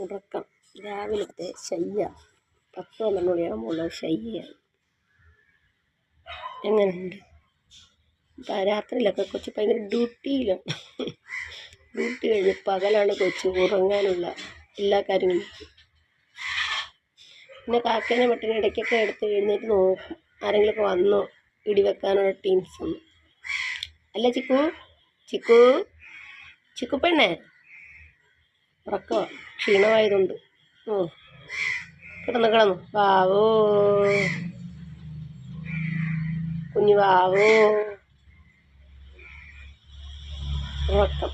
ഉറക്കം രാവിലത്തെ ശയ്യ 10-12 മണിയാകുമ്പോൾ ശയ്യയാണ്. എങ്ങനെയുണ്ട്? രാത്രിയിലൊക്കെ കൊച്ചു ഭയങ്കര ഡ്യൂട്ടിയിലാണ്. ഡ്യൂട്ടി കഴിഞ്ഞ് പകലാണ് കൊച്ചു ഉറങ്ങാനുള്ള എല്ലാ കാര്യങ്ങളും. പിന്നെ കാക്കേനെ മട്ടിന് ഇടയ്ക്കൊക്കെ എടുത്ത് എഴുന്നേറ്റ് നോക്കും, ആരെങ്കിലുമൊക്കെ വന്നോ ഇടിവെക്കാനുള്ള ടീംസ് ഒന്നും. അല്ല ചിക്കു, ചിക്കു, ചിക്കു പെണ്ണേ, ഉറക്കോ ക്ഷീണമായതുകൊണ്ട് കിടന്നു കിടന്നു. വാവോ കുഞ്ഞു വാവോ, ഉറക്കം.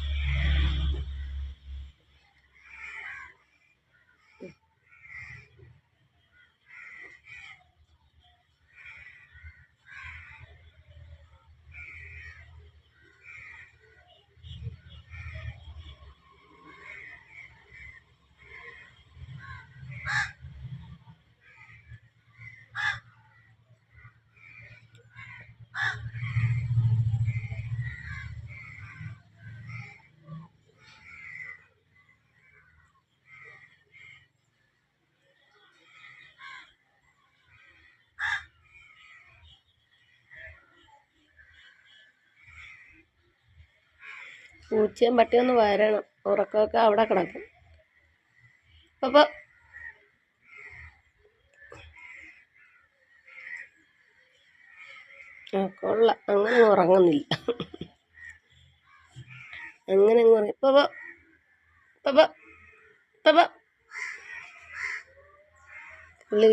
പൂച്ചയും പട്ടിയൊന്ന് വരണം, ഉറക്കമൊക്കെ അവിടെ കിടക്കും. അപ്പോൾ കൊള്ളാം, അങ്ങനെ ഉറങ്ങുന്നില്ല. അങ്ങനെ പുള്ളി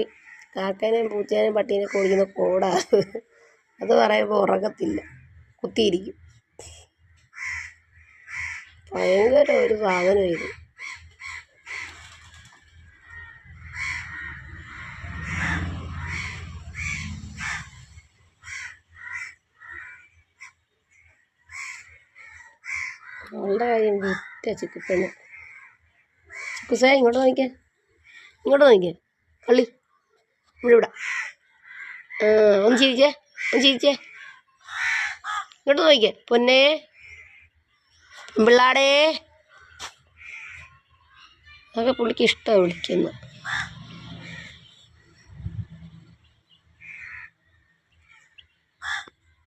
കാക്കേനെയും പൂച്ചേനെയും പട്ടീനെയും ഓടിക്കുന്ന കോടാ. അത് പറയുമ്പോൾ ഉറങ്ങത്തില്ല, കുത്തിയിരിക്കും. ഭയങ്കര ഒരു സാധനം ഇത്. അവളുടെ കാര്യം വിറ്റ ചിക്കുപ്പെണ്ണ്. ചിക്കുസേ ഇങ്ങോട്ട് നോക്കിക്കേ, ഇങ്ങോട്ട് നോക്കിക്കേ പള്ളി, ഇവിടെ ഒന്ന് ചിരിച്ചേ, ഒന്ന് ചിരിച്ചേ, ഇങ്ങോട്ട് നോക്കിക്കേ പൊന്നേ പിള്ളാടേ. അതൊക്കെ പുള്ളിക്ക് ഇഷ്ടമാണ് വിളിക്കുന്നത്.